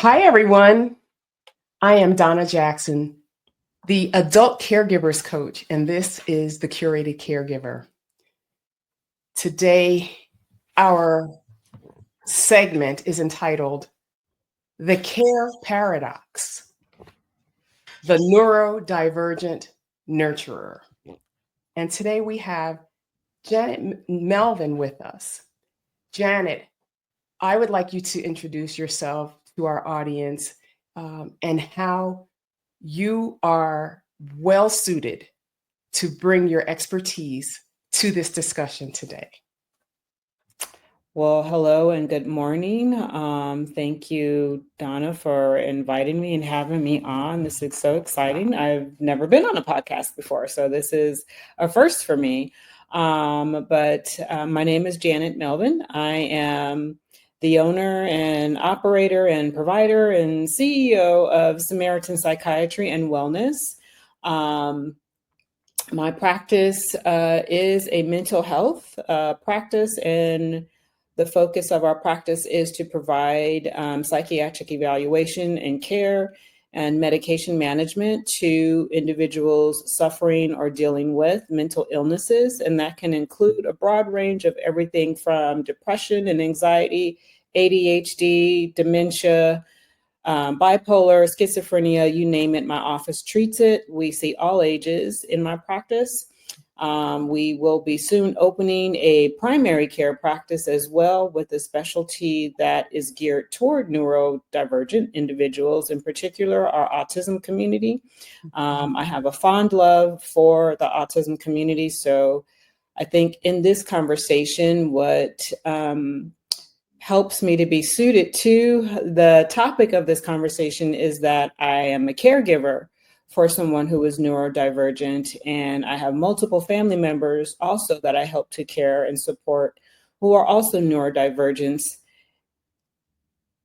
Hi, everyone. I am Donna Jackson, the Adult Caregivers Coach, and this is the Curated Caregiver. Today, our segment is entitled The Care Paradox, the Neurodivergent Nurturer. And today we have Janet Melvin with us. Janet, I would like you to introduce yourself to our audience and how you are well suited to bring your expertise to this discussion today. Well, hello and good morning. Thank you, Donna, for inviting me and having me on. This is so exciting. I've never been on a podcast before, so this is a first for me. But my name is Janet Melvin. I am the owner and operator and provider and CEO of Samaritan Psychiatry and Wellness. My practice is a mental health practice, and the focus of our practice is to provide psychiatric evaluation and care and medication management to individuals suffering or dealing with mental illnesses. And that can include a broad range of everything from depression and anxiety, ADHD, dementia, bipolar, schizophrenia, you name it, my office treats it. We see all ages in my practice. We will be soon opening a primary care practice as well, with a specialty that is geared toward neurodivergent individuals, in particular our autism community. I have a fond love for the autism community. So I think in this conversation, what helps me to be suited to the topic of this conversation is that I am a caregiver for someone who is neurodivergent, and I have multiple family members also that I help to care and support who are also neurodivergent,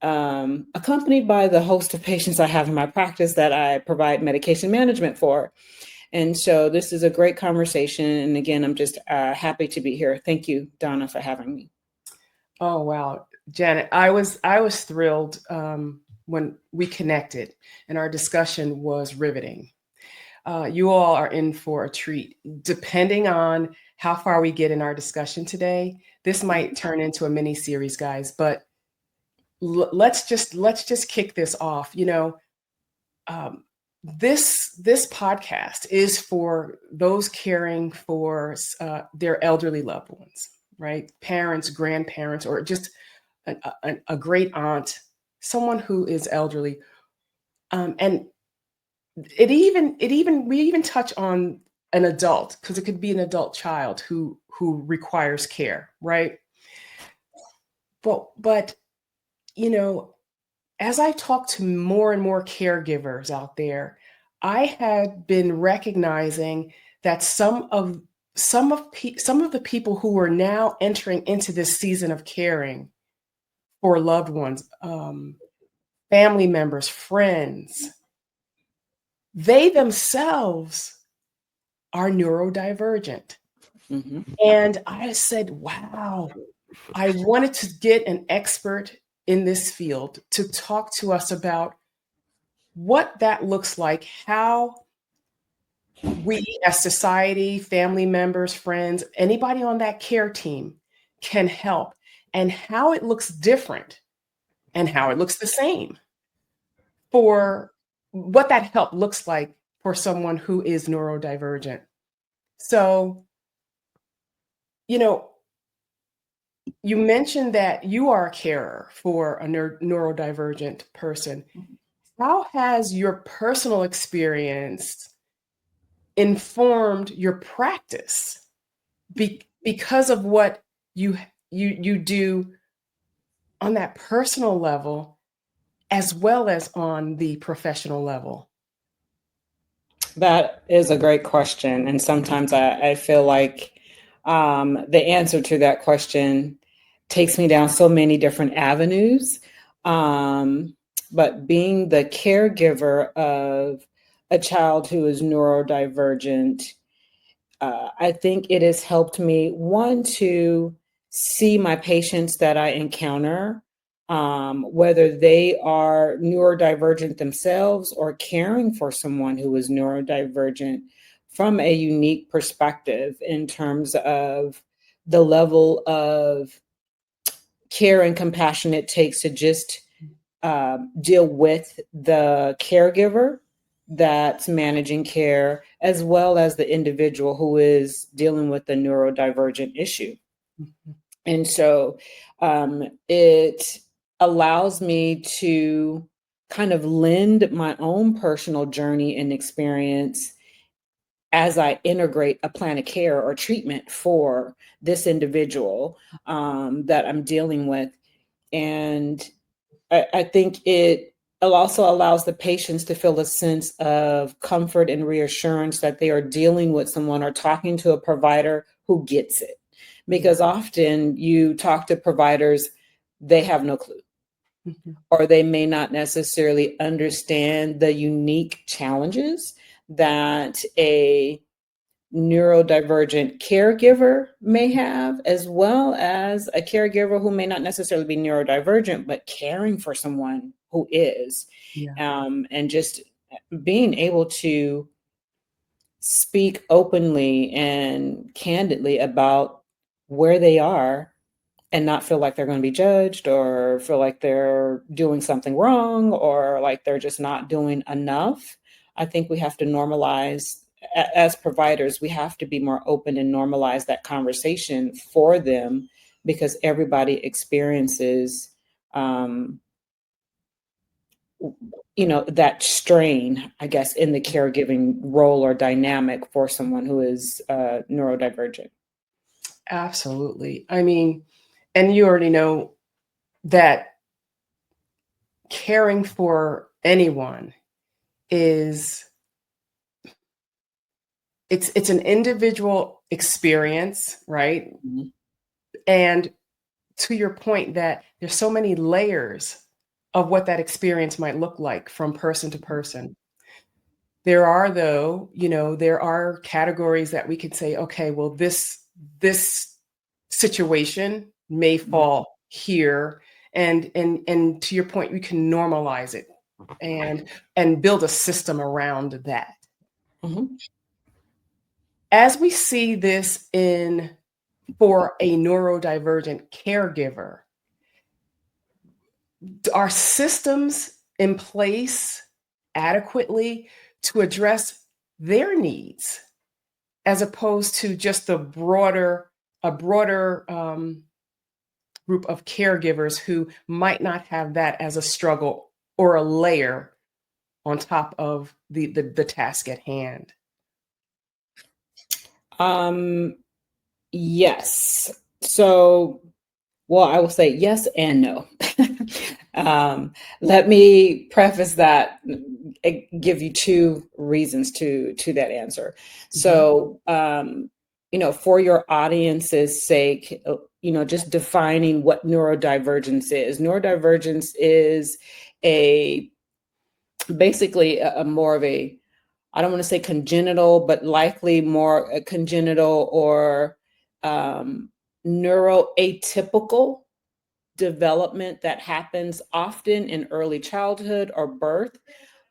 accompanied by the host of patients I have in my practice that I provide medication management for. And so this is a great conversation. And again, I'm just happy to be here. Thank you, Donna, for having me. Oh, wow. Janet, I was thrilled when we connected, and our discussion was riveting. You all are in for a treat. Depending on how far we get in our discussion today, this might turn into a mini series, guys. But let's just kick this off. This podcast is for those caring for their elderly loved ones, right? Parents, grandparents, or just a great aunt, someone who is elderly, and we even touch on an adult, because it could be an adult child who requires care, right? But as I talk to more and more caregivers out there, I had been recognizing that some of the people who are now entering into this season of caring for loved ones, family members, friends, they themselves are neurodivergent. Mm-hmm. And I said, wow, I wanted to get an expert in this field to talk to us about what that looks like, how we as society, family members, friends, anybody on that care team can help, and how it looks different and how it looks the same, for what that help looks like for someone who is neurodivergent. So, you mentioned that you are a carer for a neurodivergent person. How has your personal experience informed your practice because of what you do on that personal level, as well as on the professional level? That is a great question. And sometimes I feel like the answer to that question takes me down so many different avenues. But being the caregiver of a child who is neurodivergent, I think it has helped me, one, to see my patients that I encounter whether they are neurodivergent themselves or caring for someone who is neurodivergent, from a unique perspective in terms of the level of care and compassion it takes to just deal with the caregiver that's managing care, as well as the individual who is dealing with the neurodivergent issue. Mhm. And so it allows me to kind of lend my own personal journey and experience as I integrate a plan of care or treatment for this individual that I'm dealing with. And I think it also allows the patients to feel a sense of comfort and reassurance that they are dealing with someone or talking to a provider who gets it. Because often you talk to providers, they have no clue, Mhm. or they may not necessarily understand the unique challenges that a neurodivergent caregiver may have, as well as a caregiver who may not necessarily be neurodivergent, but caring for someone who is. Yeah. And just being able to speak openly and candidly about where they are and not feel like they're going to be judged or feel like they're doing something wrong or like they're just not doing enough. I think we have to normalize, as providers, we have to be more open and normalize that conversation for them, because everybody experiences, that strain, I guess, in the caregiving role or dynamic for someone who is neurodivergent. Absolutely. I mean, and you already know that caring for anyone is it's an individual experience, right? Mhm. And to your point that there's so many layers of what that experience might look like from person to person. There are, though, there are categories that we could say, okay, well, this situation may fall here, and to your point, we can normalize it and build a system around that. Mhm. As we see this in for a neurodivergent caregiver, are systems in place adequately to address their needs as opposed to just a broader group of caregivers who might not have that as a struggle or a layer on top of the task at hand? Um, yes. So, well, I will say yes and no. Let me preface that, give you two reasons to that answer. Mhm. So, for your audience's sake, just defining what neurodivergence is. Neurodivergence is a basically a more of a, I don't want to say congenital, but likely more congenital or neuroatypical development that happens often in early childhood or birth,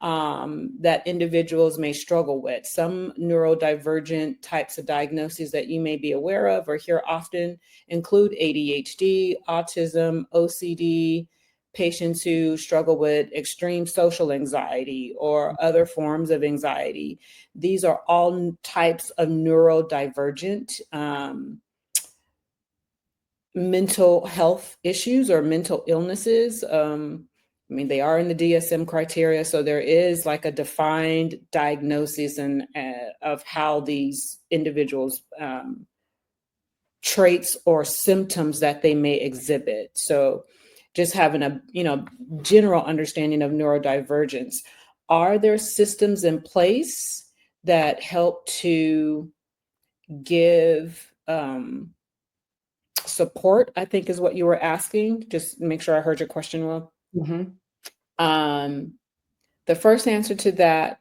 that individuals may struggle with. Some neurodivergent types of diagnoses that you may be aware of or hear often include ADHD, autism, OCD, patients who struggle with extreme social anxiety or other forms of anxiety. These are all types of neurodivergent mental health issues or mental illnesses. They are in the DSM criteria, so there is like a defined diagnosis and of how these individuals traits or symptoms that they may exhibit. So just having a general understanding of neurodivergence. Are there systems in place that help to give support, I think is what you were asking? Just make sure I heard your question well. Mhm. Um, the first answer to that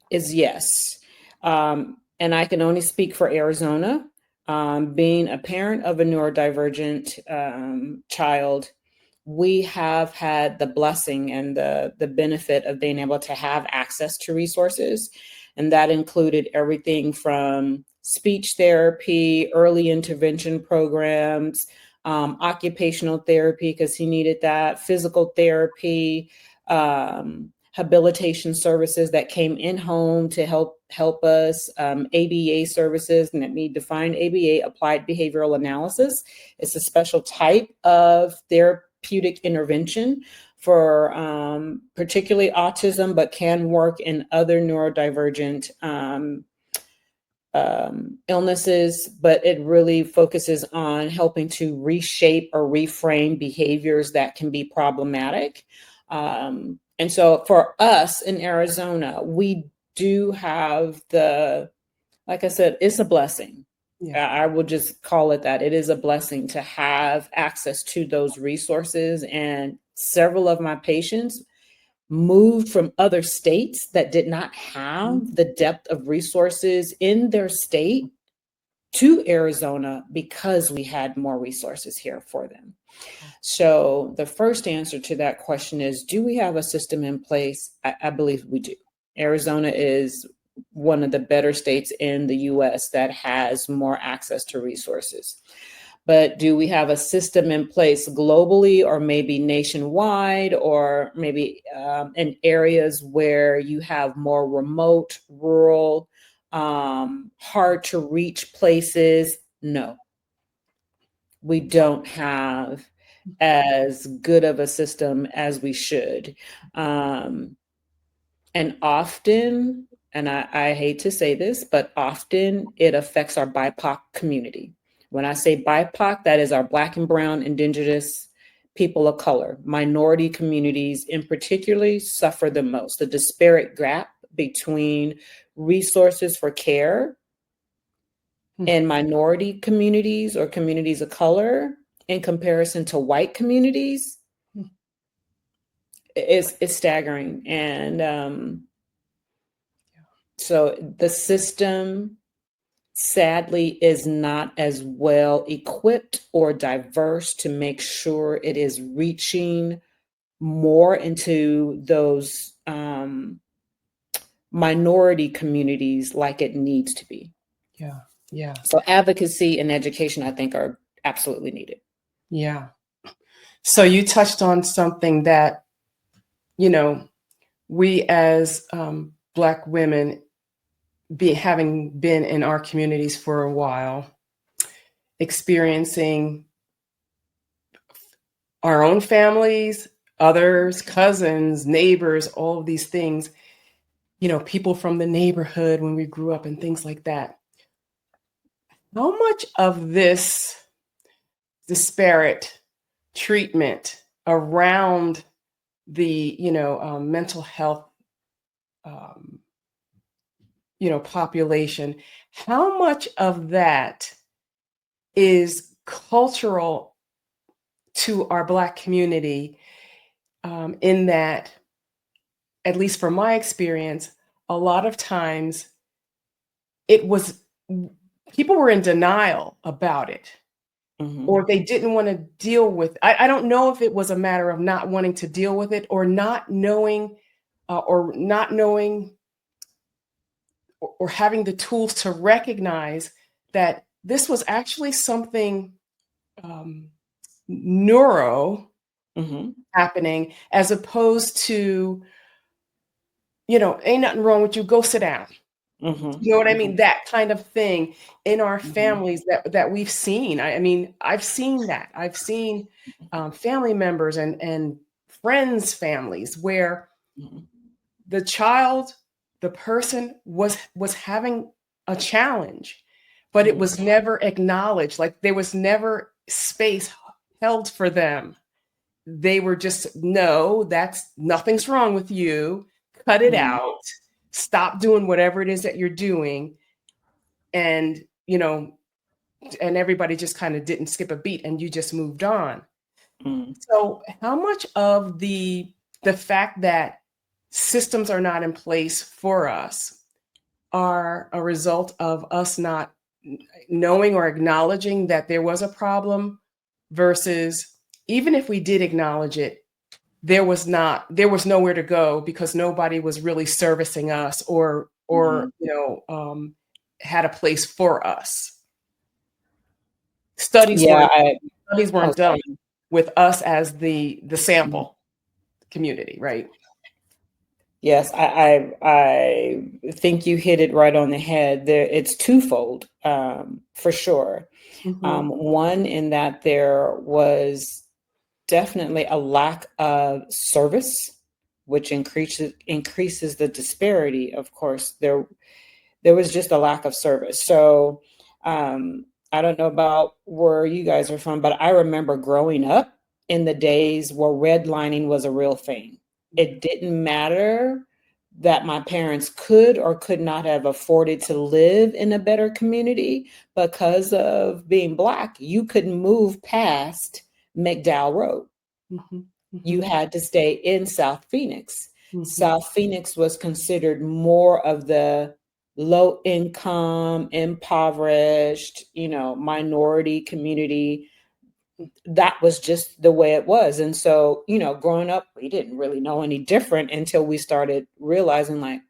is yes. And I can only speak for Arizona. Being a parent of a neurodivergent child, we have had the blessing and the benefit of being able to have access to resources. And that included everything from speech therapy, early intervention programs, occupational therapy, because he needed that, physical therapy, habilitation services that came in home to help us, ABA services. And let me define ABA, applied behavioral analysis. It's a special type of therapeutic intervention for particularly autism, but can work in other neurodivergent illnesses, but it really focuses on helping to reshape or reframe behaviors that can be problematic. And so for us in Arizona, we do have like I said, it's a blessing. Yeah. I will just call it that. It is a blessing to have access to those resources. And several of my patients moved from other states that did not have the depth of resources in their state to Arizona because we had more resources here for them. So the first answer to that question is, do we have a system in place? I believe we do. Arizona is one of the better states in the US that has more access to resources. But do we have a system in place globally or maybe nationwide or maybe in areas where you have more remote, rural, hard to reach places? No, we don't have as good of a system as we should. And often, and I hate to say this, but often it affects our BIPOC community. When I say BIPOC, that is our Black and Brown, Indigenous, people of color. Minority communities in particularly suffer the most. The disparate gap between resources for care in minority communities or communities of color in comparison to white communities is staggering. And so the system sadly is not as well equipped or diverse to make sure it is reaching more into those minority communities like it needs to be. Yeah. So advocacy and education, I think, are absolutely needed. Yeah. So you touched on something that, we as Black women, having been in our communities for a while, experiencing our own families, others, cousins, neighbors, all of these things, people from the neighborhood when we grew up and things like that. How much of this disparate treatment around the, mental health, population, how much of that is cultural to our Black community, in that, at least from my experience, a lot of times people were in denial about it, or they didn't want to deal with. I don't know if it was a matter of not wanting to deal with it or not knowing, or having the tools to recognize that this was actually something neuro happening, as opposed to, ain't nothing wrong with you, go sit down. You know what I mean? That kind of thing in our families that we've seen. I mean, I've seen that. I've seen family members and friends' families where the person was having a challenge, but it was never acknowledged. Like, there was never space held for them. They were just, no, nothing's wrong with you. Cut it out. Stop doing whatever it is that you're doing. And, and everybody just kind of didn't skip a beat and you just moved on. So how much of the fact that systems are not in place for us are a result of us not knowing or acknowledging that there was a problem, versus even if we did acknowledge it, there was nowhere to go because nobody was really servicing us or had a place for us. Studies weren't done with us as the sample community, right? Yes, I think you hit it right on the head. It's twofold, for sure. One, in that there was definitely a lack of service, which increases the disparity. Of course, there was just a lack of service. So I don't know about where you guys are from, but I remember growing up in the days where redlining was a real thing. It didn't matter that my parents could or could not have afforded to live in a better community because of being Black. You couldn't move past McDowell Road. You had to stay in South Phoenix. South Phoenix was considered more of the low income, impoverished, minority community. That was just the way it was. And so, growing up, we didn't really know any different until we started realizing, like,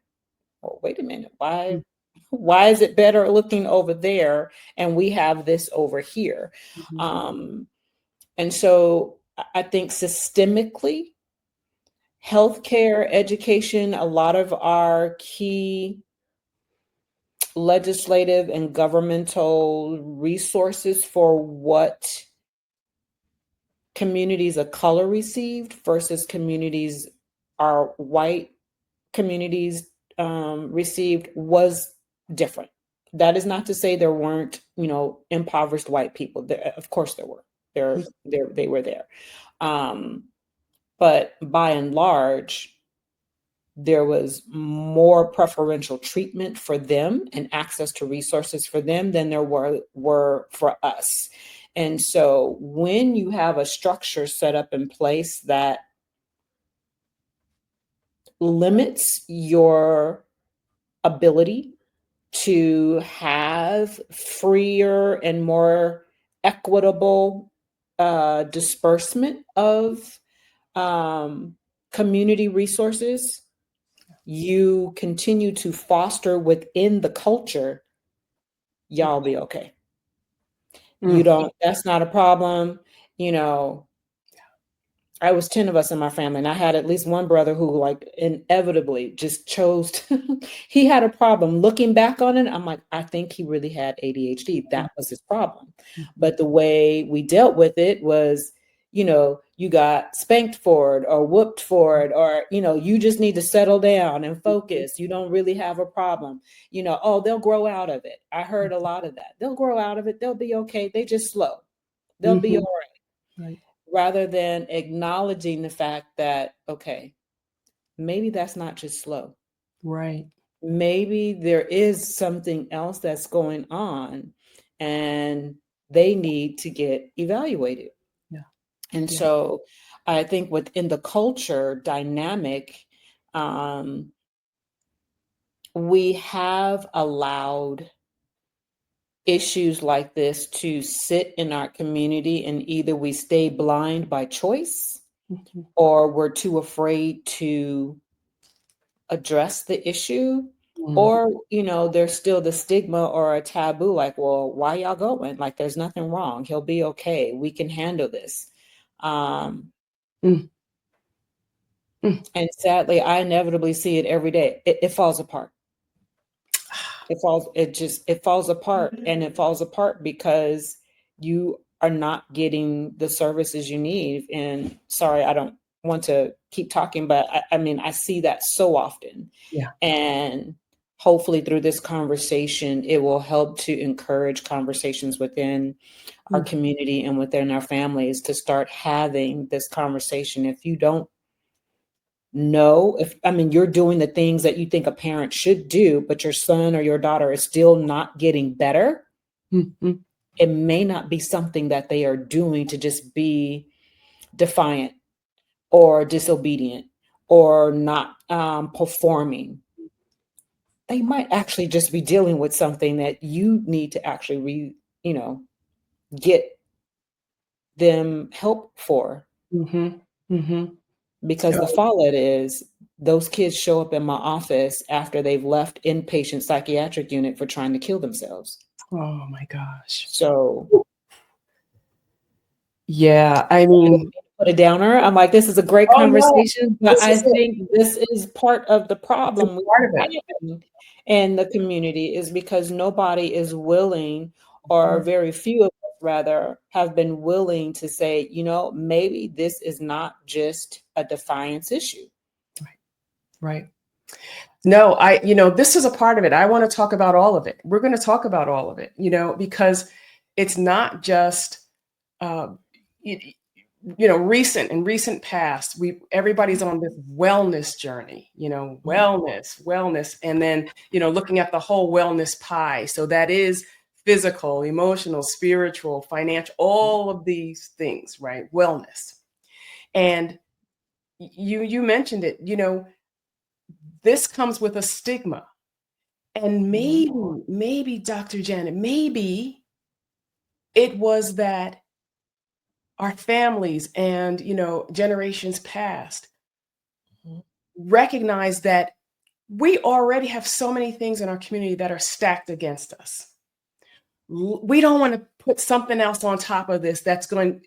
oh, wait a minute, why is it better looking over there and we have this over here? And so I think systemically, healthcare, education, a lot of our key legislative and governmental resources for what communities of color received versus communities, our white communities received, was different. That is not to say there weren't, impoverished white people. Of course there were. They were there. But by and large, there was more preferential treatment for them and access to resources for them than there were for us. And so when you have a structure set up in place that limits your ability to have freer and more equitable disbursement of community resources, you continue to foster within the culture, y'all be okay. That's not a problem. I was 10 of us in my family, and I had at least one brother who, like, inevitably just chose he had a problem. Looking back on it, I'm like, I think he really had ADHD. That was his problem. But the way we dealt with it was, you got spanked for it or whooped for it, or, you just need to settle down and focus. You don't really have a problem. Oh, they'll grow out of it. I heard a lot of that. They'll grow out of it. They'll be okay. They just slow. They'll be all right. Right. Rather than acknowledging the fact that, okay, maybe that's not just slow. Right. Maybe there is something else that's going on and they need to get evaluated. Yeah. And so I think within the culture dynamic, we have allowed issues like this to sit in our community, and either we stay blind by choice or we're too afraid to address the issue, or there's still the stigma or a taboo, like, well, why y'all going? Like, there's nothing wrong, he'll be okay, we can handle this. And sadly, I inevitably see it every day. It falls apart. It falls apart, and it falls apart because you are not getting the services you need. And sorry, I don't want to keep talking, but I see that so often. Yeah. And hopefully through this conversation, it will help to encourage conversations within our community and within our families to start having this conversation. If you don't know, you're doing the things that you think a parent should do, but your son or your daughter is still not getting better, it may not be something that they are doing to just be defiant or disobedient or not performing. They might actually just be dealing with something that you need to actually get them help for. Because the fallout is those kids show up in my office after they've left inpatient psychiatric unit for trying to kill themselves. Oh my gosh. So yeah, I mean, put a downer. I'm like, this is a great conversation, but I think this is part of the problem in the community, is because nobody is willing, or very few of us rather have been willing to say, you know, maybe this is not just a defiance issue. Right. No, this is a part of it. I want to talk about all of it. We're going to talk about all of it, because it's not just, recent past, everybody's on this wellness journey, wellness. And then, looking at the whole wellness pie. So that is physical, emotional, spiritual, financial, all of these things, right? Wellness. And you mentioned it, this comes with a stigma. And maybe Dr. Janet, maybe it was that our families and, generations past recognize that we already have so many things in our community that are stacked against us. We don't want to put something else on top of this that's we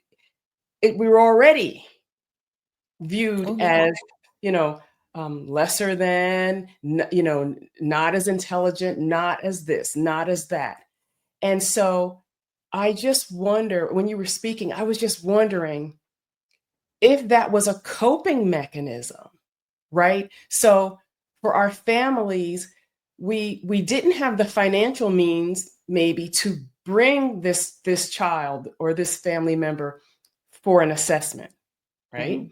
were already viewed as, lesser than, not as intelligent, not as this, not as that. And so I just wonder, when you were speaking, I was just wondering if that was a coping mechanism, right? So for our families, we didn't have the financial means maybe to bring this child or this family member for an assessment, right?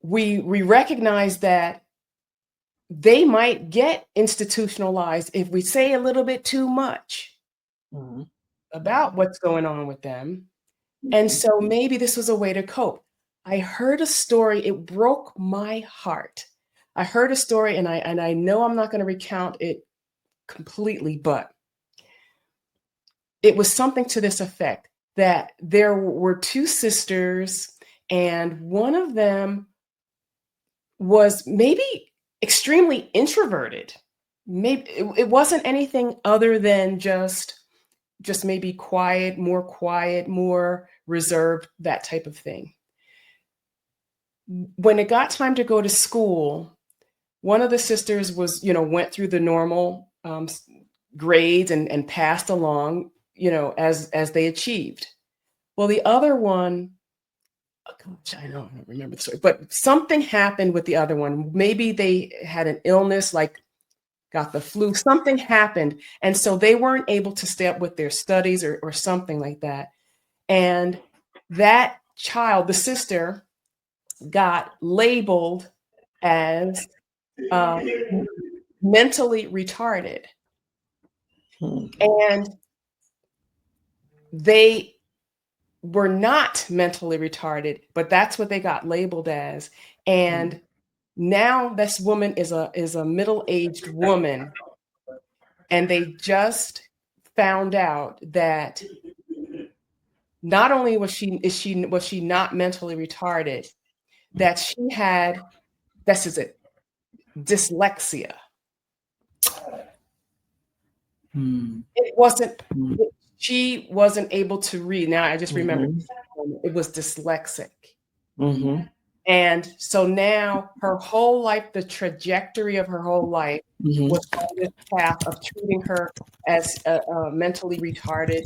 We recognize that they might get institutionalized if we say a little bit too much about what's going on with them. And so maybe this was a way to cope. I heard a story, it broke my heart. I heard a story, and I know I'm not going to recount it completely, but it was something to this effect, that there were two sisters, and one of them was maybe extremely introverted. Maybe it wasn't anything other than just maybe quiet, more reserved, that type of thing. When it got time to go to school, one of the sisters was, went through the normal grades and passed along, as they achieved. Well, the other one, gosh, I don't remember the story, but something happened with the other one. Maybe they had an illness, like got the flu, something happened. And so they weren't able to stay up with their studies or something like that. And that child, the sister, got labeled as mentally retarded. And they were not mentally retarded, but that's what they got labeled as. And now this woman is a middle-aged woman, and they just found out that not only was she not mentally retarded, that she had, this is it, dyslexia. It wasn't, she wasn't able to read. Now I just remember it was dyslexic. And so now her whole life, the trajectory of her whole life was on this path of treating her as a mentally retarded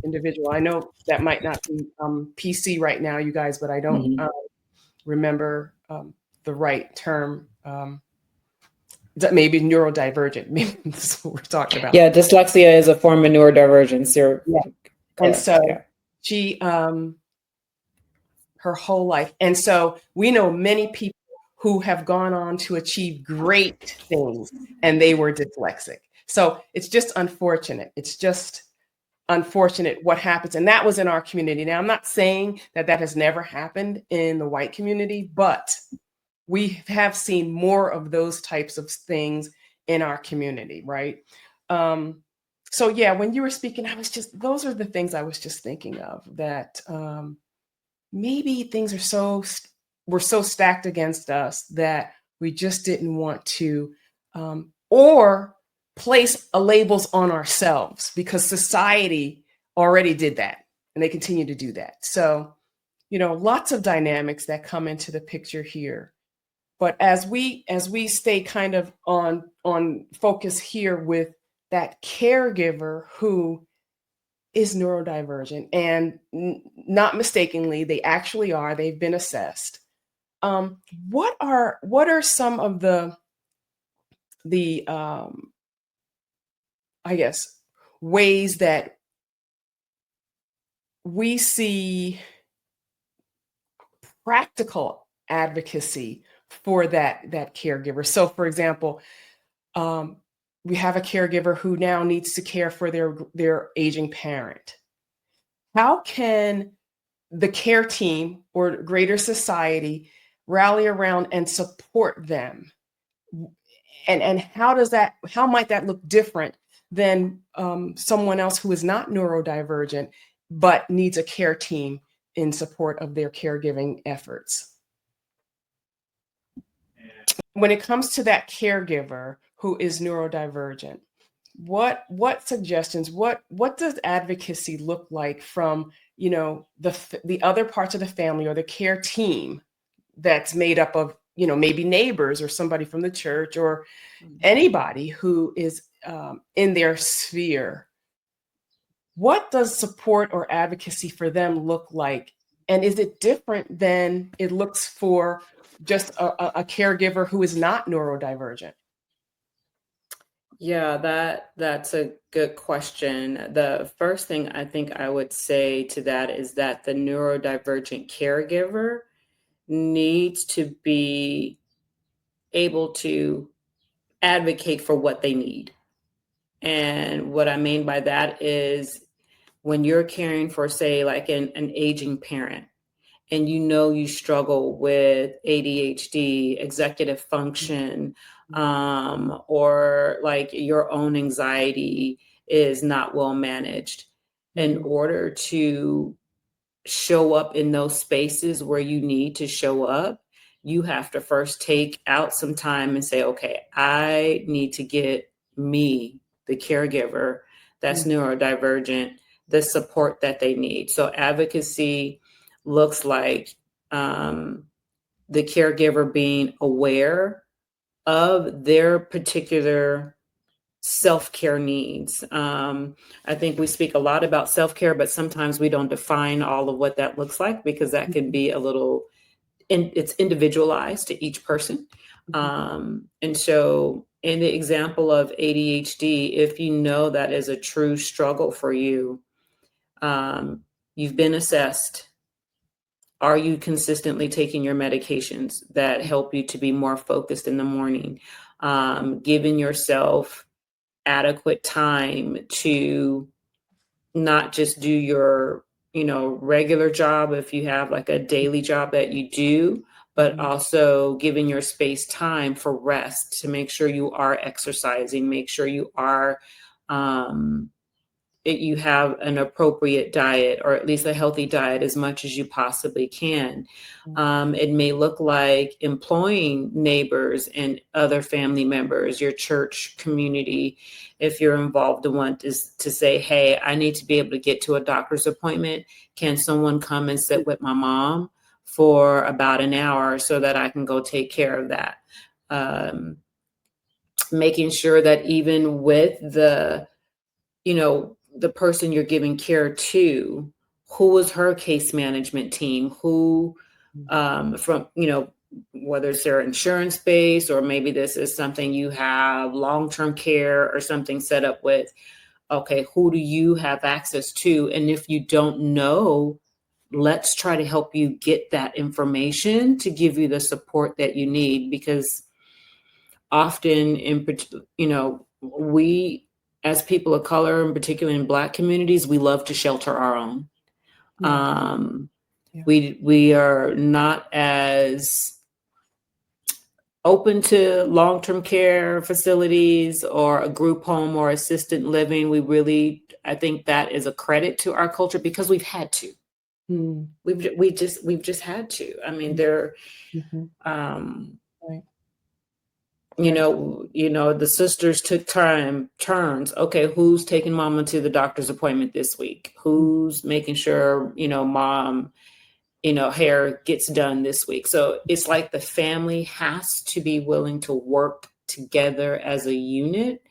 individual. I know that might not be PC right now, you guys, but I don't remember the right term. That maybe neurodivergent. Maybe that's what we're talking about. Yeah, dyslexia is a form of neurodivergence. And so she, her whole life. And so we know many people who have gone on to achieve great things, and they were dyslexic. So it's just unfortunate. It's just unfortunate what happens. And that was in our community. Now, I'm not saying that has never happened in the white community, but we have seen more of those types of things in our community, right? So yeah, when you were speaking, those are the things I was just thinking of, that maybe things were so stacked against us that we just didn't want to, or place labels on ourselves, because society already did that and they continue to do that. So, lots of dynamics that come into the picture here. But as we stay kind of on focus here with that caregiver who is neurodivergent, and not mistakenly, they actually are. They've been assessed. What are some of the I guess ways that we see practical advocacy for that caregiver? So, for example, we have a caregiver who now needs to care for their aging parent. How can the care team or greater society rally around and support them? And how might that look different than someone else who is not neurodivergent but needs a care team in support of their caregiving efforts? When it comes to that caregiver who is neurodivergent, what suggestions, what does advocacy look like from the other parts of the family or the care team that's made up of maybe neighbors or somebody from the church or anybody who is in their sphere? What does support or advocacy for them look like? And is it different than it looks for just a caregiver who is not neurodivergent? Yeah, that's a good question. The first thing I think I would say to that is that the neurodivergent caregiver needs to be able to advocate for what they need. And what I mean by that is when you're caring for, say, like an aging parent, and you struggle with ADHD, executive function, or like your own anxiety is not well managed, in order to show up in those spaces where you need to show up, you have to first take out some time and say, okay, I need to get me, the caregiver that's neurodivergent, the support that they need. So advocacy looks like the caregiver being aware of their particular self-care needs. I think we speak a lot about self-care, but sometimes we don't define all of what that looks like, because that can be a little, it's individualized to each person. And so in the example of ADHD, if you know that is a true struggle for you, you've been assessed. Are you consistently taking your medications that help you to be more focused in the morning? Giving yourself adequate time to not just do your, regular job, if you have like a daily job that you do, but also giving your space time for rest, to make sure you are exercising, make sure you are, you have an appropriate diet, or at least a healthy diet, as much as you possibly can. It may look like employing neighbors and other family members, your church community, if you're involved in one, is to say, hey, I need to be able to get to a doctor's appointment. Can someone come and sit with my mom for about an hour so that I can go take care of that? Making sure that even with the person you're giving care to, who is her case management team, who from, whether it's their insurance base, or maybe this is something you have long-term care or something set up with, okay, who do you have access to? And if you don't know, let's try to help you get that information to give you the support that you need. Because often we, as people of color, and particularly in Black communities, we love to shelter our own. We are not as open to long-term care facilities or a group home or assisted living. I think that is a credit to our culture because we've had to. Mm. We've just had to. I mean, Mm-hmm. Right. you know, the sisters took turns. Okay, who's taking mama to the doctor's appointment this week? Who's making sure, mom, hair gets done this week? So it's like the family has to be willing to work together as a unit.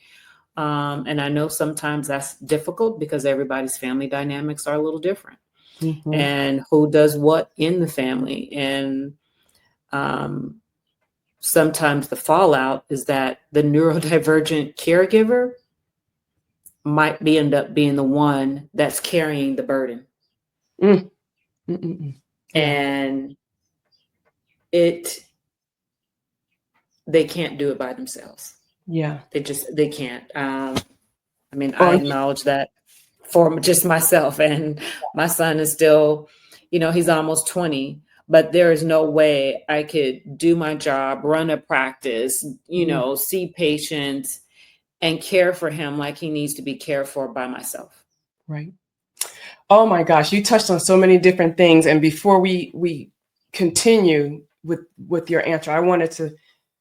And I know sometimes that's difficult because everybody's family dynamics are a little different. Mm-hmm. And who does what in the family. And sometimes the fallout is that the neurodivergent caregiver might end up being the one that's carrying the burden. Mm. Mm-mm-mm. Yeah. And they can't do it by themselves. Yeah. They can't. I acknowledge that for just myself, and my son is still, he's almost 20, but there is no way I could do my job, run a practice, see patients and care for him like he needs to be cared for by myself. Right. Oh my gosh, you touched on so many different things. And before we continue with your answer, I wanted to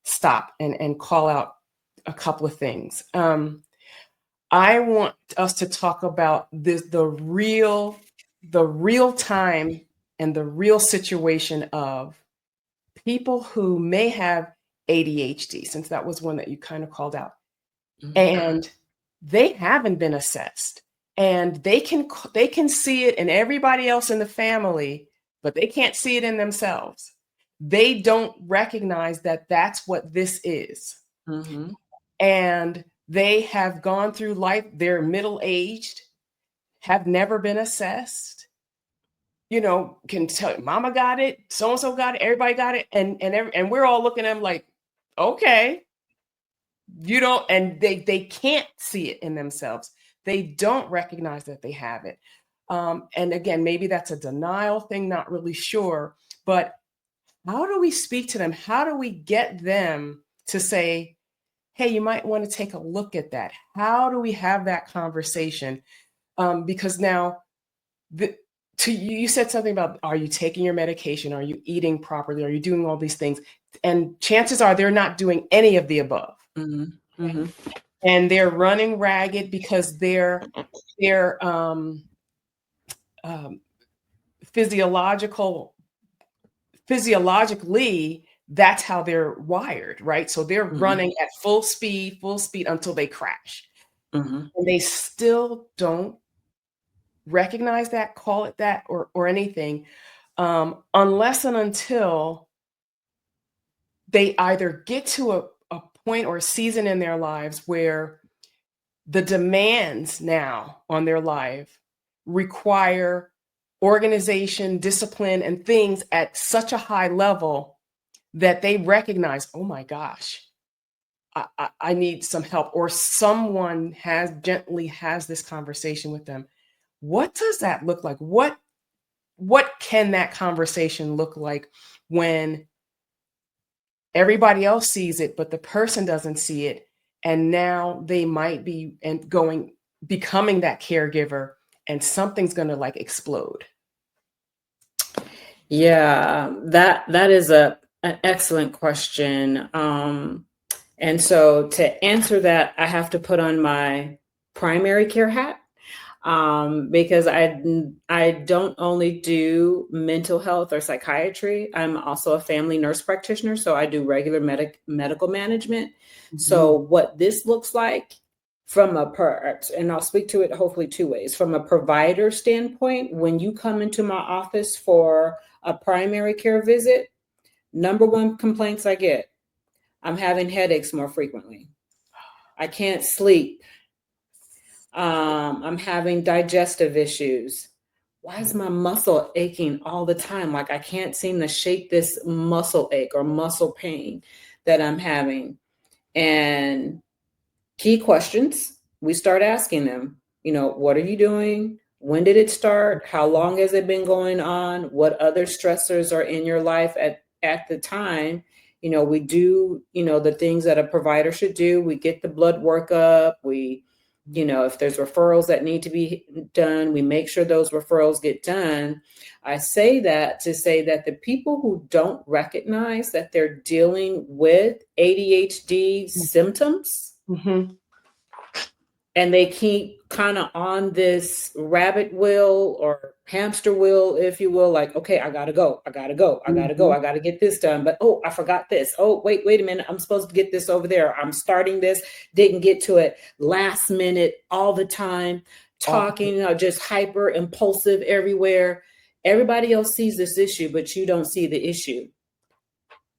stop and call out a couple of things. I want us to talk about the real time and the real situation of people who may have ADHD, since that was one that you kind of called out. Mm-hmm. And they haven't been assessed. And they can see it in everybody else in the family, but they can't see it in themselves. They don't recognize that that's what this is. Mm-hmm. And they have gone through life, they're middle-aged, have never been assessed, can tell mama got it, so-and-so got it, everybody got it. And we're all looking at them like, okay, and they can't see it in themselves. They don't recognize that they have it. And again, maybe that's a denial thing, not really sure. But how do we speak to them? How do we get them to say, hey, you might want to take a look at that? How do we have that conversation? Because now, you said something about, are you taking your medication? Are you eating properly? Are you doing all these things? And chances are they're not doing any of the above. Mm-hmm. Mm-hmm. And they're running ragged because they're physiologically, that's how they're wired, right? So they're mm-hmm. running at full speed until they crash. Mm-hmm. And they still don't recognize that, call it that, or anything, unless and until they either get to a point or a season in their lives where the demands now on their life require organization, discipline, and things at such a high level that they recognize, oh my gosh, I need some help, or someone gently has this conversation with them. What does that look like? What can that conversation look like when everybody else sees it, but the person doesn't see it? And now they might be becoming that caregiver, and something's going to explode. Yeah, that is an excellent question. And so to answer that, I have to put on my primary care hat, because I don't only do mental health or psychiatry. I'm also a family nurse practitioner, so I do regular medical management. Mm-hmm. So what this looks like and I'll speak to it hopefully two ways. From a provider standpoint, when you come into my office for a primary care visit, number one complaints I get, I'm having headaches more frequently. I can't sleep. I'm having digestive issues. Why is my muscle aching all the time? Like I can't seem to shake this muscle ache or muscle pain that I'm having. And key questions, we start asking them, what are you doing? When did it start? How long has it been going on? What other stressors are in your life at the time? We do, the things that a provider should do. We get the blood work up. We, if there's referrals that need to be done, we make sure those referrals get done. I say that to say that the people who don't recognize that they're dealing with ADHD symptoms, and they keep kind of on this rabbit wheel or hamster wheel, if you will, like, okay, I gotta go, I gotta get this done. But, oh, I forgot this. Oh, wait a minute. I'm supposed to get this over there. I'm starting this, didn't get to it, last minute, all the time, talking, just hyper impulsive everywhere. Everybody else sees this issue, but you don't see the issue.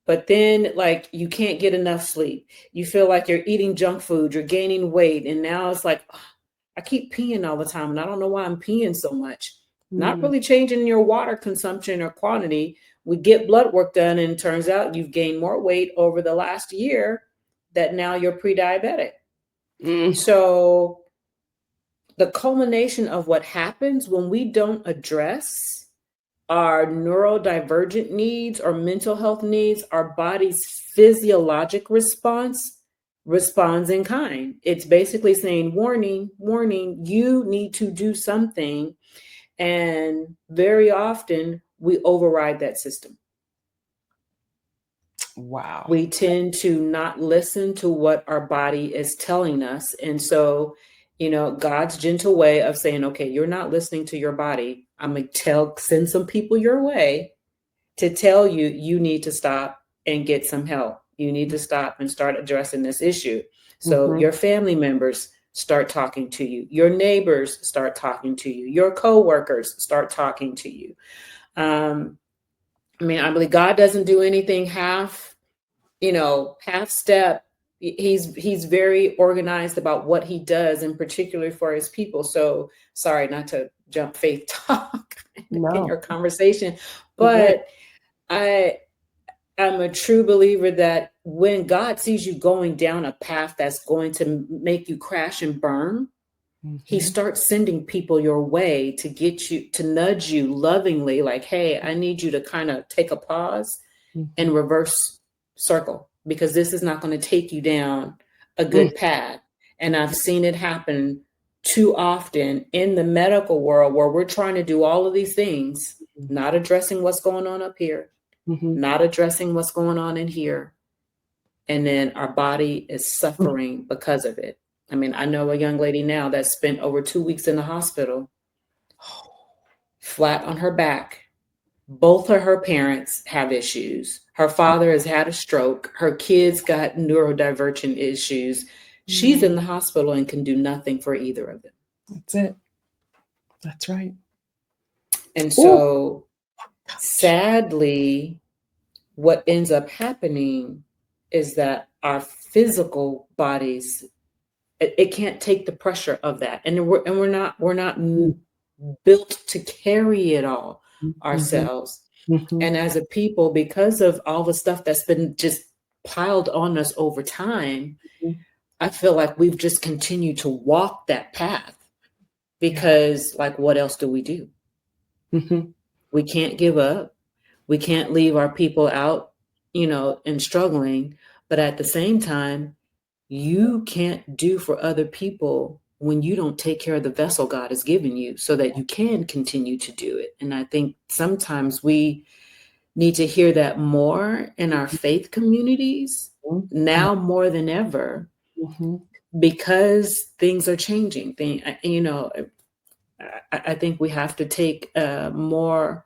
But then, like, you can't get enough sleep. You feel like you're eating junk food, you're gaining weight. And now it's like, oh, I keep peeing all the time and I don't know why I'm peeing so much. Not really changing your water consumption or quantity. We get blood work done and it turns out you've gained more weight over the last year that now you're pre-diabetic. So the culmination of what happens when we don't address our neurodivergent needs or mental health needs, our body's physiologic responds in kind. It's basically saying, warning, you need to do something. And very often we override that system. Wow. We tend to not listen to what our body is telling us. And so, God's gentle way of saying, okay, you're not listening to your body. I'm going to send some people your way to tell you, you need to stop and get some help. You need to stop and start addressing this issue. So your family members start talking to you. Your neighbors start talking to you. Your coworkers start talking to you. I believe God doesn't do anything half step. He's very organized about what he does, and particularly for his people. So sorry, not to jump faith talk in your conversation, but I'm a true believer that when God sees you going down a path that's going to make you crash and burn, he starts sending people your way to get you, to nudge you lovingly, like, hey, I need you to kind of take a pause and reverse circle, because this is not going to take you down a good path. And I've seen it happen too often in the medical world where we're trying to do all of these things, not addressing what's going on up here, not addressing what's going on in here. And then our body is suffering because of it. I know a young lady now that spent over 2 weeks in the hospital, flat on her back. Both of her parents have issues. Her father has had a stroke. Her kids got neurodivergent issues. She's in the hospital and can do nothing for either of them. That's it. That's right. And so sadly, what ends up happening is that our physical bodies, it can't take the pressure of that. And we're not built to carry it all ourselves. And as a people, because of all the stuff that's been just piled on us over time, I feel like we've just continued to walk that path because, like, what else do we do? We can't give up. We can't leave our people out, and struggling. But at the same time, you can't do for other people when you don't take care of the vessel God has given you so that you can continue to do it. And I think sometimes we need to hear that more in our faith communities now more than ever, because things are changing. I think we have to take a more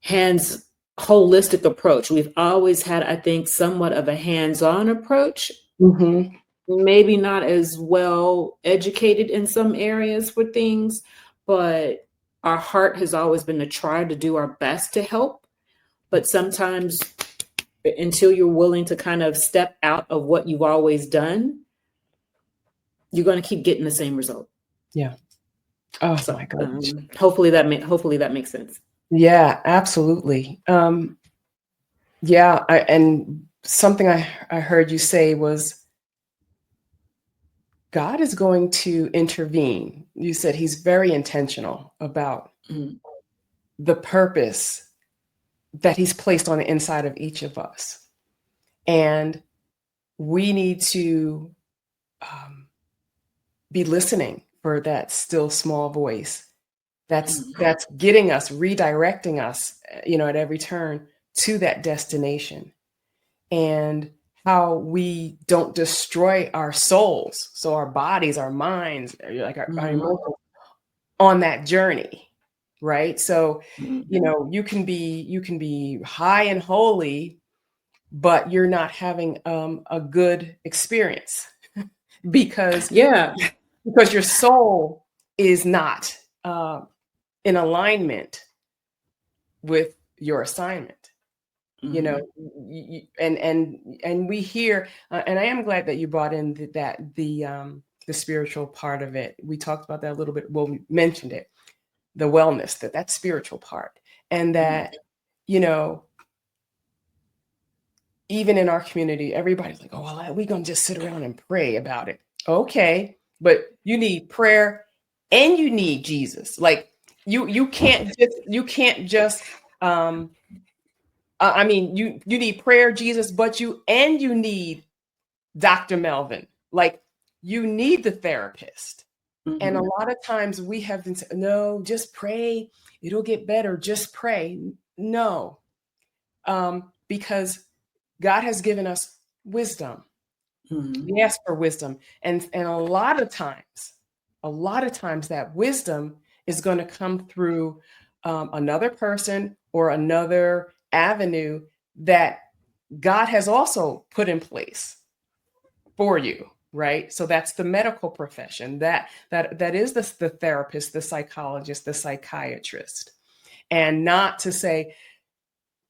holistic approach. We've always had, I think, somewhat of a hands-on approach. Maybe not as well educated in some areas for things, but our heart has always been to try to do our best to help. But sometimes until you're willing to kind of step out of what you've always done, you're going to keep getting the same result. Yeah. Oh, so, my goodness. Hopefully that makes sense. Yeah, absolutely. And something I heard you say was, God is going to intervene. You said he's very intentional about the purpose that he's placed on the inside of each of us. And we need to be listening for that still small voice that's getting us, redirecting us, at every turn to that destination. And how we don't destroy our souls, so our bodies, our minds, like our emotions, on that journey, right? So, you can be high and holy, but you're not having a good experience because your soul is not in alignment with your assignment. And we hear, and I am glad that you brought in the spiritual part of it. We talked about that a little bit. Well, we mentioned it, the wellness, that spiritual part, and that, even in our community, everybody's like, oh, well, we're going to just sit around and pray about it. Okay. But you need prayer and you need Jesus. Like you can't just, you need prayer, Jesus, but you need Dr. Melvin. Like you need the therapist. And a lot of times we have been saying, no, just pray. It'll get better. Just pray. No, because God has given us wisdom. We ask for wisdom. And a lot of times that wisdom is going to come through another person or another avenue that God has also put in place for you, right? So that's the medical profession. That is the therapist, the psychologist, the psychiatrist. And not to say,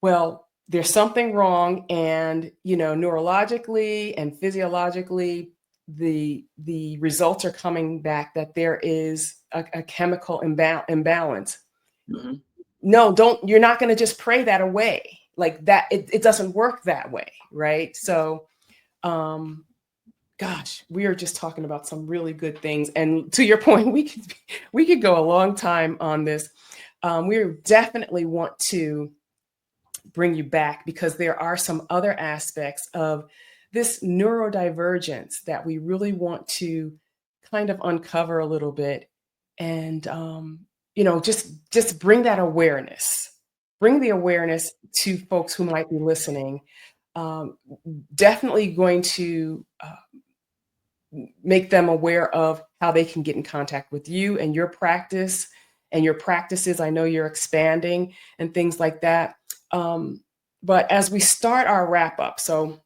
well, there's something wrong, and neurologically and physiologically the results are coming back that there is a chemical imbalance. No, you're not going to just pray that away like that. It doesn't work that way, right? So gosh, we are just talking about some really good things, and to your point, we could go a long time on this. We definitely want to bring you back because there are some other aspects of this neurodivergence that we really want to kind of uncover a little bit, and just bring that awareness, bring the awareness to folks who might be listening. Definitely going to make them aware of how they can get in contact with you and your practice and your practices. I know you're expanding and things like that. But as we start our wrap up, so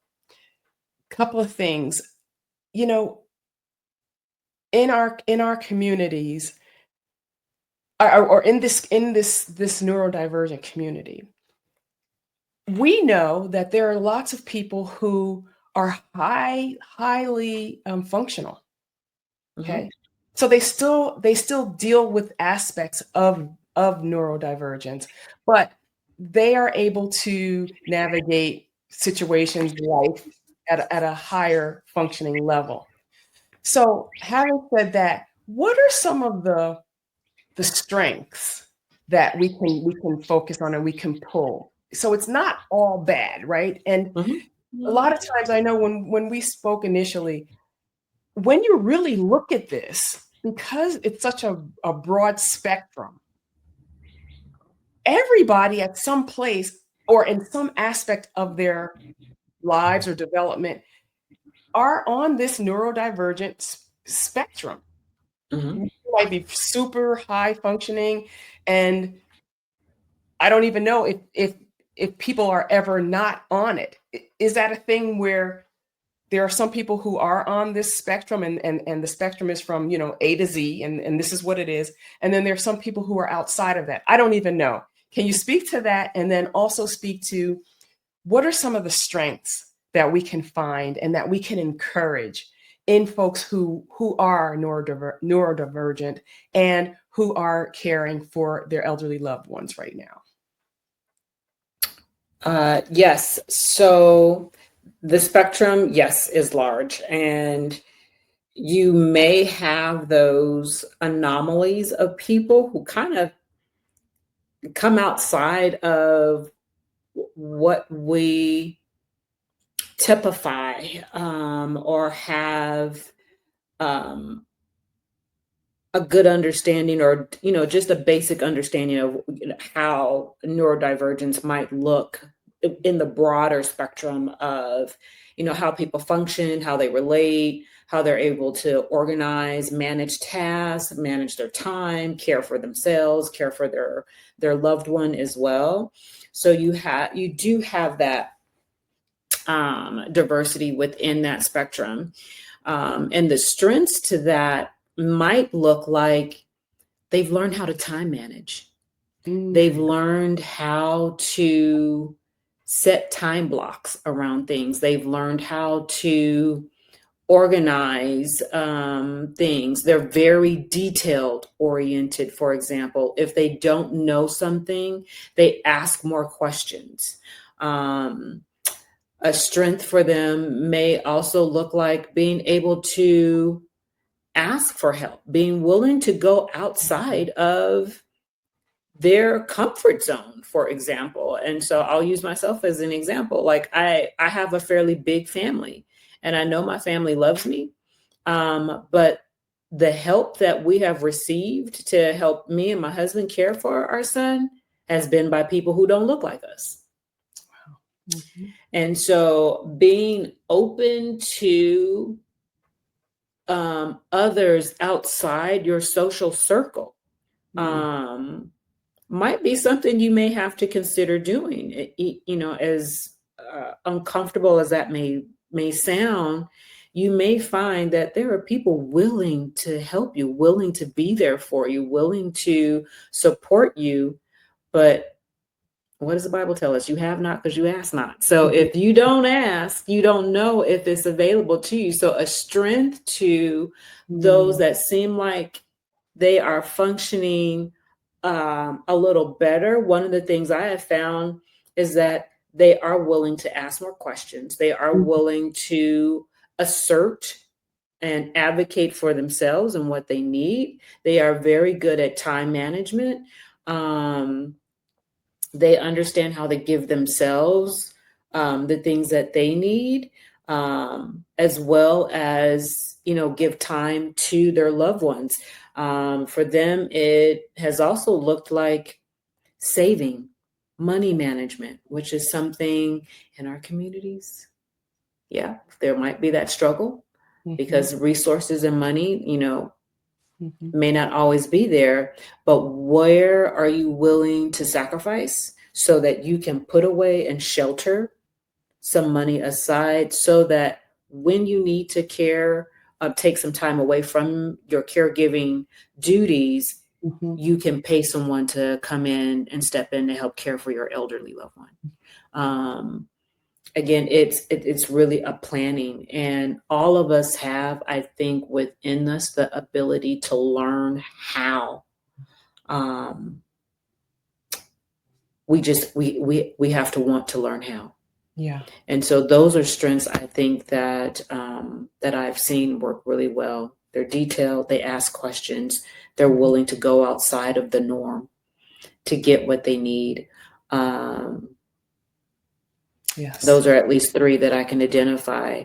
a couple of things, in our communities, or in this neurodivergent community, we know that there are lots of people who are highly functional. Okay, so they still deal with aspects of neurodivergence, but they are able to navigate situations, life at a higher functioning level. So having said that, what are some of the strengths that we can focus on and we can pull? So it's not all bad, right? And a lot of times, I know when we spoke initially, when you really look at this, because it's such a broad spectrum, everybody at some place or in some aspect of their lives or development are on this neurodivergent spectrum. You might be super high functioning, and I don't even know if people are ever not on it. Is that a thing where there are some people who are on this spectrum and the spectrum is from, A to Z, and this is what it is. And then there's some people who are outside of that. I don't even know. Can you speak to that? And then also speak to what are some of the strengths that we can find and that we can encourage in folks who are neurodivergent and who are caring for their elderly loved ones right now? Yes. So the spectrum, yes, is large. And you may have those anomalies of people who kind of come outside of what we typify or have a good understanding, or just a basic understanding of how neurodivergence might look in the broader spectrum of how people function, how they relate, how they're able to organize, manage tasks, manage their time, care for themselves, care for their loved one as well. So you do have that diversity within that spectrum, and the strengths to that might look like they've learned how to time manage. They've learned how to set time blocks around things. They've learned how to organize things. They're very detailed oriented. For example, if they don't know something, they ask more questions. A strength for them may also look like being able to ask for help, being willing to go outside of their comfort zone, for example. And so I'll use myself as an example. Like I have a fairly big family, and I know my family loves me. But the help that we have received to help me and my husband care for our son has been by people who don't look like us. Mm-hmm. And so being open to others outside your social circle might be something you may have to consider doing. As uncomfortable as that may sound, you may find that there are people willing to help you, willing to be there for you, willing to support you. But what does the Bible tell us? You have not because you ask not. So if you don't ask, you don't know if it's available to you. So a strength to those that seem like they are functioning a little better. One of the things I have found is that they are willing to ask more questions. They are willing to assert and advocate for themselves and what they need. They are very good at time management. They understand how to give themselves the things that they need, as well as, give time to their loved ones. For them, it has also looked like saving, money management, which is something in our communities. Yeah, there might be that struggle because resources and money, may not always be there, but where are you willing to sacrifice so that you can put away and shelter some money aside so that when you need to take some time away from your caregiving duties, you can pay someone to come in and step in to help care for your elderly loved one. Again, it's really a planning, and all of us have, I think, within us the ability to learn how. We have to want to learn how. Yeah. And so those are strengths I think that that I've seen work really well. They're detailed, they ask questions, they're willing to go outside of the norm to get what they need. Yes. Those are at least three that I can identify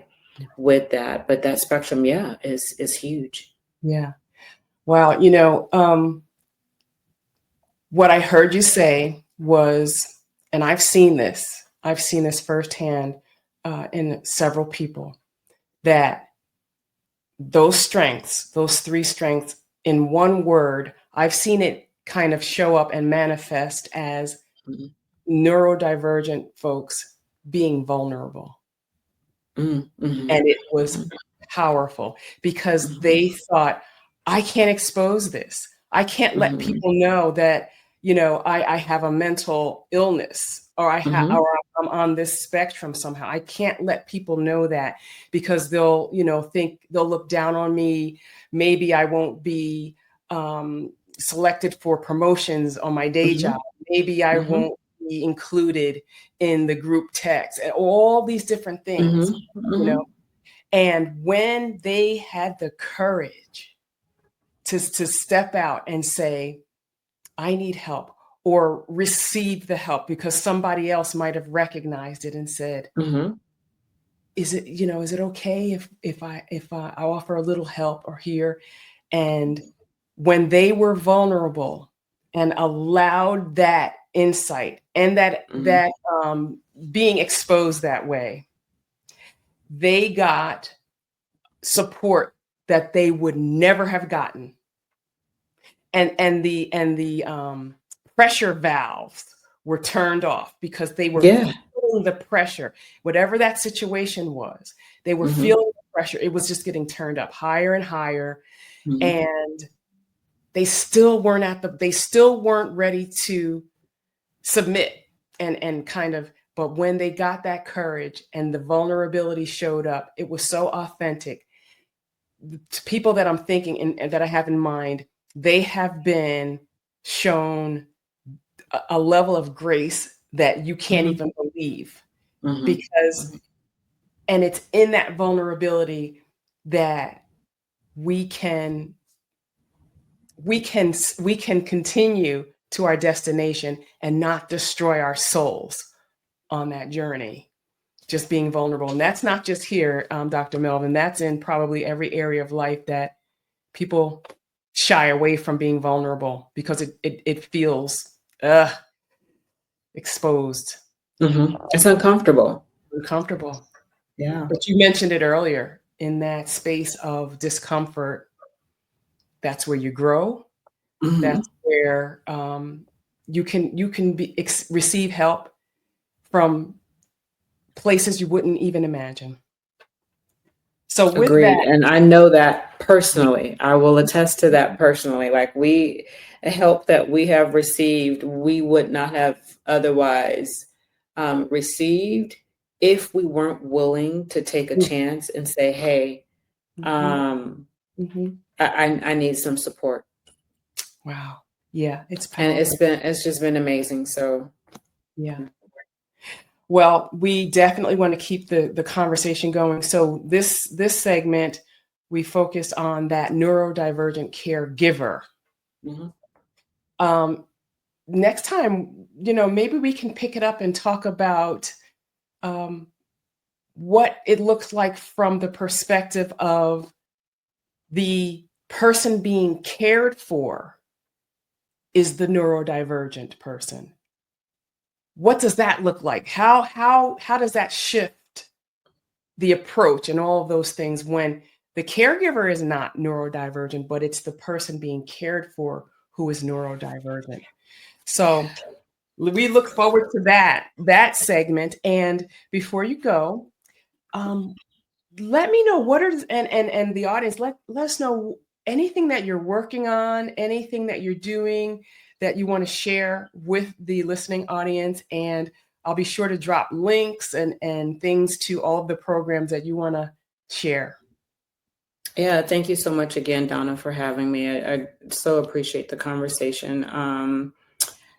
with that. But that spectrum, is huge. Yeah. Wow. What I heard you say was, and I've seen this firsthand in several people, that those three strengths in one word, I've seen it kind of show up and manifest as neurodivergent folks being vulnerable. And it was powerful because they thought, I can't expose this. I can't let people know that, I have a mental illness or or I'm on this spectrum somehow. I can't let people know that because they'll, think they'll look down on me. Maybe I won't be selected for promotions on my day job. Maybe I won't be included in the group text and all these different things, And when they had the courage to step out and say, I need help, or received the help because somebody else might have recognized it and said, is it okay if I offer a little help or here? And when they were vulnerable and allowed that insight and that being exposed that way, they got support that they would never have gotten. And the pressure valves were turned off because they were feeling the pressure. Whatever that situation was, they were feeling the pressure. It was just getting turned up higher and higher. And they still weren't ready to submit and kind of, but when they got that courage and the vulnerability showed up, it was so authentic. The people that I'm thinking and that I have in mind, they have been shown a level of grace that you can't even believe, because, and it's in that vulnerability that we can continue to our destination and not destroy our souls on that journey, just being vulnerable. And that's not just here, Dr. Melvin, that's in probably every area of life that people shy away from being vulnerable because it feels exposed. It's uncomfortable. Yeah. But you mentioned it earlier, in that space of discomfort, that's where you grow. That's where you can receive help from places you wouldn't even imagine. So with that, and I know that personally. I will attest to that personally. Like the help that we have received, we would not have otherwise received if we weren't willing to take a chance and say, hey, I need some support. Wow. Yeah, it's powerful. And it's just been amazing. So yeah. Well, we definitely want to keep the conversation going. So this segment, we focus on that neurodivergent caregiver. Next time, maybe we can pick it up and talk about what it looks like from the perspective of the person being cared for is the neurodivergent person. What does that look like? How does that shift the approach and all of those things when the caregiver is not neurodivergent, but it's the person being cared for who is neurodivergent? So we look forward to that segment. And before you go, let me know and the audience, let us know anything that you're working on, anything that you're doing that you want to share with the listening audience. And I'll be sure to drop links and things to all of the programs that you want to share. Yeah, thank you so much again, Donna, for having me. I so appreciate the conversation.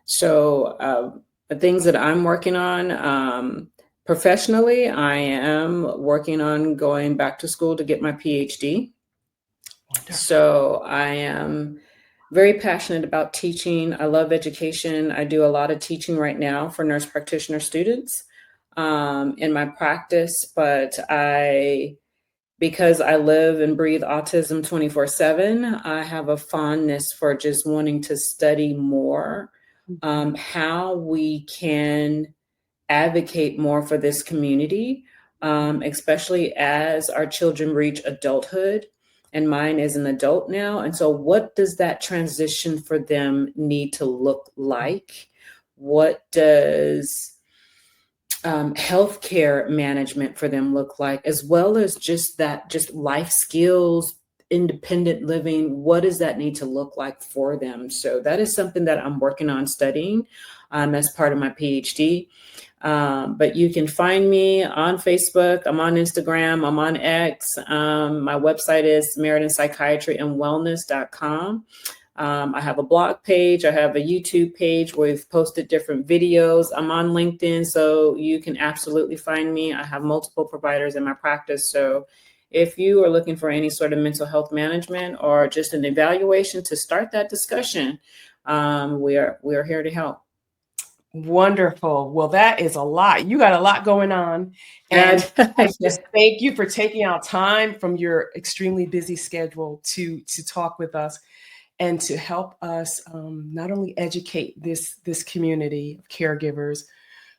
So the things that I'm working on, professionally, I am working on going back to school to get my PhD. Wonderful. So I am very passionate about teaching. I love education. I do a lot of teaching right now for nurse practitioner students in my practice, but because I live and breathe autism 24/7, I have a fondness for just wanting to study more how we can advocate more for this community, especially as our children reach adulthood. And mine is an adult now. And so what does that transition for them need to look like? What does healthcare management for them look like, as well as just life skills, independent living? What does that need to look like for them? So that is something that I'm working on studying as part of my PhD. But you can find me on Facebook. I'm on Instagram. I'm on X. My website is Samaritan Psychiatry and Wellness.com. I have a blog page. I have a YouTube page where we've posted different videos. I'm on LinkedIn, so you can absolutely find me. I have multiple providers in my practice. So if you are looking for any sort of mental health management or just an evaluation to start that discussion, we are here to help. Wonderful. Well, that is a lot. You got a lot going on. And I just thank you for taking out time from your extremely busy schedule to talk with us and to help us not only educate this community of caregivers,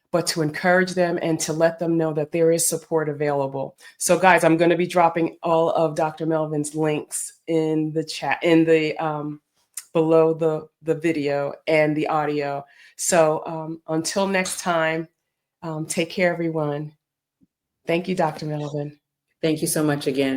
but to encourage them and to let them know that there is support available. So guys, I'm going to be dropping all of Dr. Melvin's links in the chat, in the below the video and the audio. So until next time, take care, everyone. Thank you, Dr. Melvin. Thank you so much again.